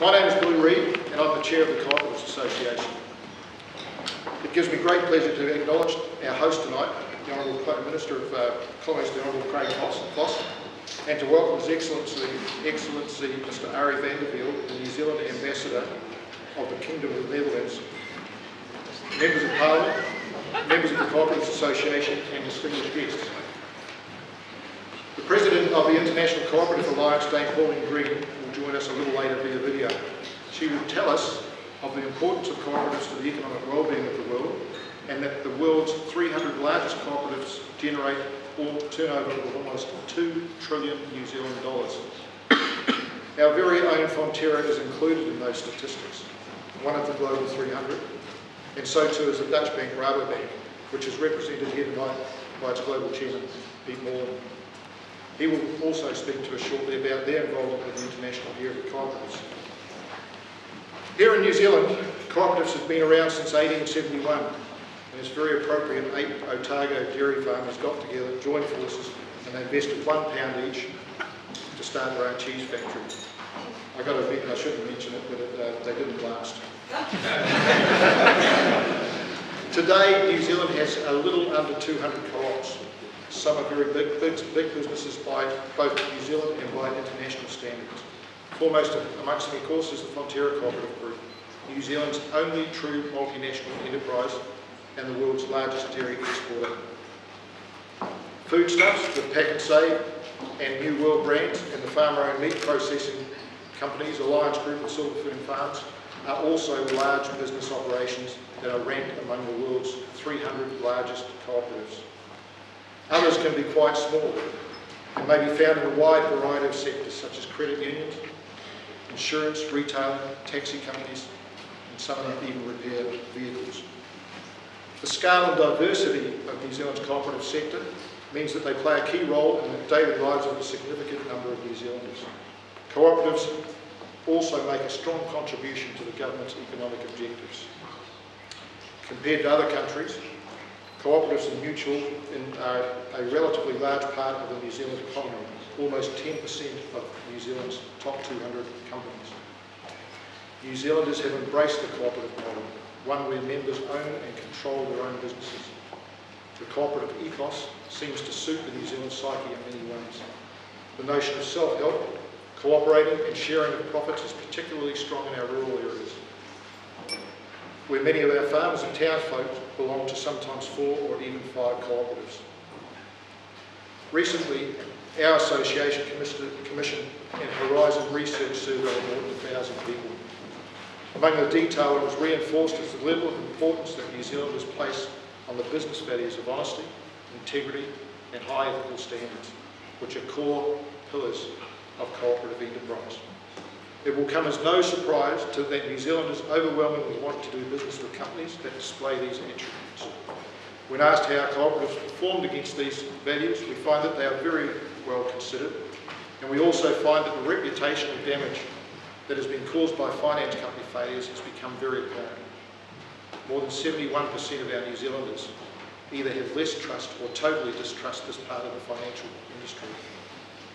My name is Billy Reid and I'm the Chair of the Cooperatives Association. It gives me great pleasure to acknowledge our host tonight, the Honourable Minister of Commerce, the Honourable Craig Voss, and to welcome His Excellency Mr. Arie van der Velde, the New Zealand Ambassador of the Kingdom of the Netherlands, members of Parliament, members of the Cooperatives Association and distinguished guests. The President of the International Cooperative Alliance, Dame Pauline Green, will join us a little later via video. She will tell us of the importance of cooperatives to the economic well-being of the world, and that the world's 300 largest cooperatives generate all turnover of almost 2 trillion New Zealand dollars. Our very own Fonterra is included in those statistics, one of the global 300, and so too is the Dutch bank Rabobank, which is represented here tonight by its global chairman, Pete Morland. He will also speak to us shortly about their involvement with the international year of cooperatives. Here in New Zealand, cooperatives have been around since 1871, and it's very appropriate 8 Otago dairy farmers got together, joined forces, and they invested £1 each to start their own cheese factory. I got to admit, I shouldn't mention it, but they didn't last. Today, New Zealand has a little under 200 co-ops. Some are very big businesses by both New Zealand and by international standards. Foremost amongst them, of course, is the Fonterra Cooperative Group, New Zealand's only true multinational enterprise and the world's largest dairy exporter. Foodstuffs with Pack and Save and New World brands and the farmer-owned meat processing companies, Alliance Group and Silverfern Farms, are also large business operations that are ranked among the world's 300 largest cooperatives. Others can be quite small and may be found in a wide variety of sectors such as credit unions, insurance, retailing, taxi companies, and some of them even repair vehicles. The scale and diversity of New Zealand's cooperative sector means that they play a key role in the daily lives of a significant number of New Zealanders. Cooperatives also make a strong contribution to the government's economic objectives. Compared to other countries, cooperatives and mutual are a relatively large part of the New Zealand economy, almost 10% of New Zealand's top 200 companies. New Zealanders have embraced the cooperative model, one where members own and control their own businesses. The cooperative ethos seems to suit the New Zealand psyche in many ways. The notion of self-help, cooperating and sharing of profits is particularly strong in our rural areas, where many of our farmers and townsfolk belong to sometimes 4 or even 5 cooperatives. Recently, our association commissioned an Horizon research survey of more than 1,000 people. Among the detail, it was reinforced as the level of importance that New Zealanders place on the business values of honesty, integrity and high ethical standards, which are core pillars of cooperative enterprise. It will come as no surprise that New Zealanders overwhelmingly want to do business with companies that display these attributes. When asked how cooperatives performed against these values, we find that they are very well considered, and we also find that the reputational damage that has been caused by finance company failures has become very apparent. More than 71% of our New Zealanders either have less trust or totally distrust this part of the financial industry.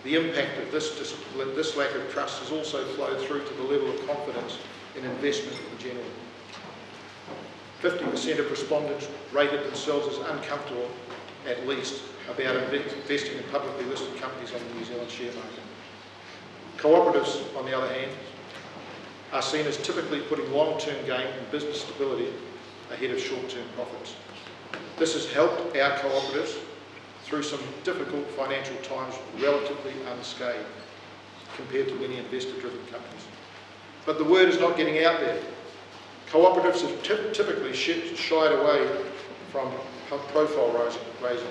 The impact of this lack of trust has also flowed through to the level of confidence in investment in general. 50% of respondents rated themselves as uncomfortable, at least, about investing in publicly listed companies on the New Zealand share market. Cooperatives, on the other hand, are seen as typically putting long-term gain and business stability ahead of short-term profits. This has helped our cooperatives through some difficult financial times relatively unscathed compared to many investor-driven companies. But the word is not getting out there. Cooperatives have typically shied away from profile raising.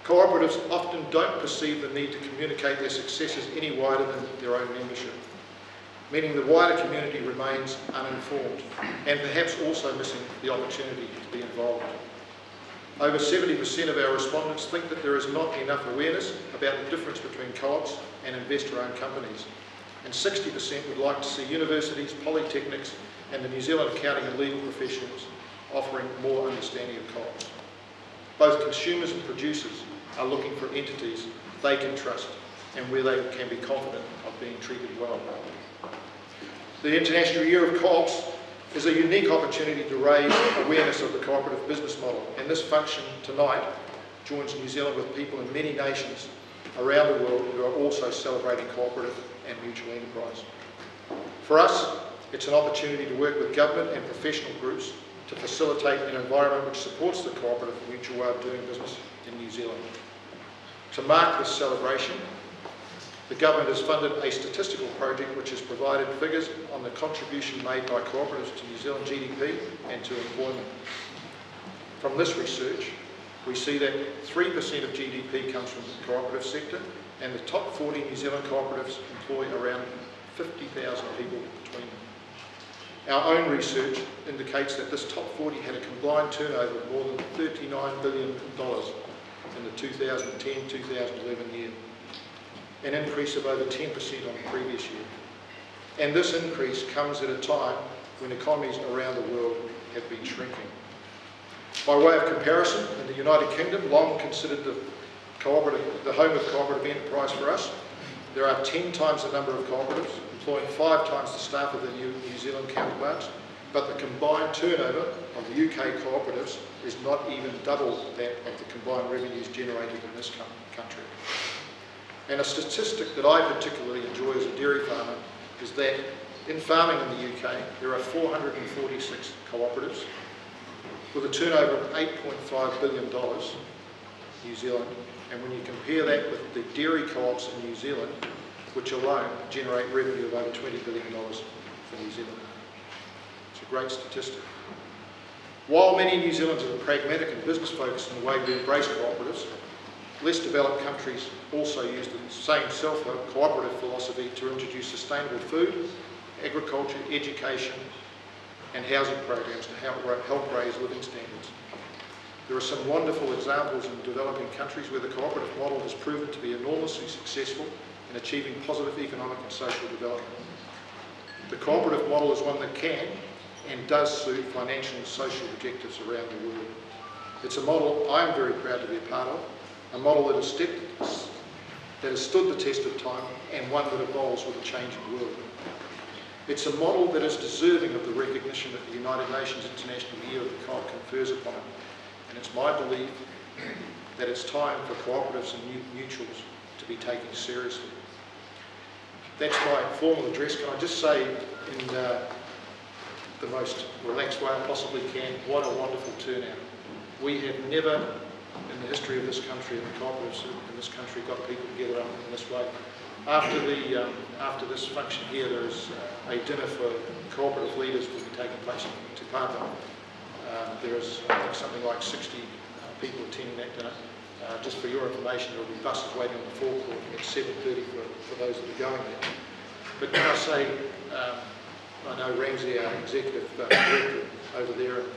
Cooperatives often don't perceive the need to communicate their successes any wider than their own membership, meaning the wider community remains uninformed and perhaps also missing the opportunity to be involved. Over 70% of our respondents think that there is not enough awareness about the difference between co-ops and investor-owned companies, and 60% would like to see universities, polytechnics and the New Zealand accounting and legal professionals offering more understanding of co-ops. Both consumers and producers are looking for entities they can trust and where they can be confident of being treated well. The International Year of Co-ops is a unique opportunity to raise awareness of the cooperative business model, and this function tonight joins New Zealand with people in many nations around the world who are also celebrating cooperative and mutual enterprise. For us, it's an opportunity to work with government and professional groups to facilitate an environment which supports the cooperative and mutual way of doing business in New Zealand. To mark this celebration, the government has funded a statistical project which has provided figures on the contribution made by cooperatives to New Zealand GDP and to employment. From this research, we see that 3% of GDP comes from the cooperative sector, and the top 40 New Zealand cooperatives employ around 50,000 people between them. Our own research indicates that this top 40 had a combined turnover of more than $39 billion in the 2010-2011 year, an increase of over 10% on the previous year. And this increase comes at a time when economies around the world have been shrinking. By way of comparison, in the United Kingdom, long considered the home of cooperative enterprise for us, there are 10 times the number of cooperatives, employing 5 times the staff of the New Zealand counterparts, but the combined turnover of the UK cooperatives is not even double that of the combined revenues generated in this country. And a statistic that I particularly enjoy as a dairy farmer is that in farming in the UK, there are 446 cooperatives with a turnover of $8.5 billion New Zealand, and when you compare that with the dairy co-ops in New Zealand, which alone generate revenue of over $20 billion for New Zealand. It's a great statistic. While many New Zealanders are pragmatic and business focused in the way we embrace cooperatives, less developed countries also use the same self-help cooperative philosophy to introduce sustainable food, agriculture, education and housing programs to help raise living standards. There are some wonderful examples in developing countries where the cooperative model has proven to be enormously successful in achieving positive economic and social development. The cooperative model is one that can and does suit financial and social objectives around the world. It's a model I'm very proud to be a part of, a model that has stood the test of time and one that evolves with a changing world. It's a model that is deserving of the recognition that the United Nations International Year of the Co-op confers upon it. And it's my belief that it's time for cooperatives and mutuals to be taken seriously. That's my formal address. Can I just say in the most relaxed way I possibly can, what a wonderful turnout. We have never in the history of this country and the cooperatives in this country got people together in this way. After this function here, there is a dinner for cooperative leaders will be taking place in Te Papa. There is, I think, something like 60 people attending that dinner. Just for your information, there will be buses waiting on the forecourt at 7:30 for those that are going there. But when I say, I know Ramsey, our executive director over there, and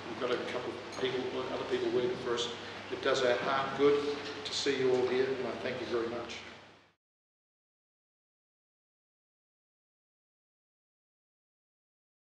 we've got a couple of people, other people working for us. It does our heart good to see you all here, and I thank you very much.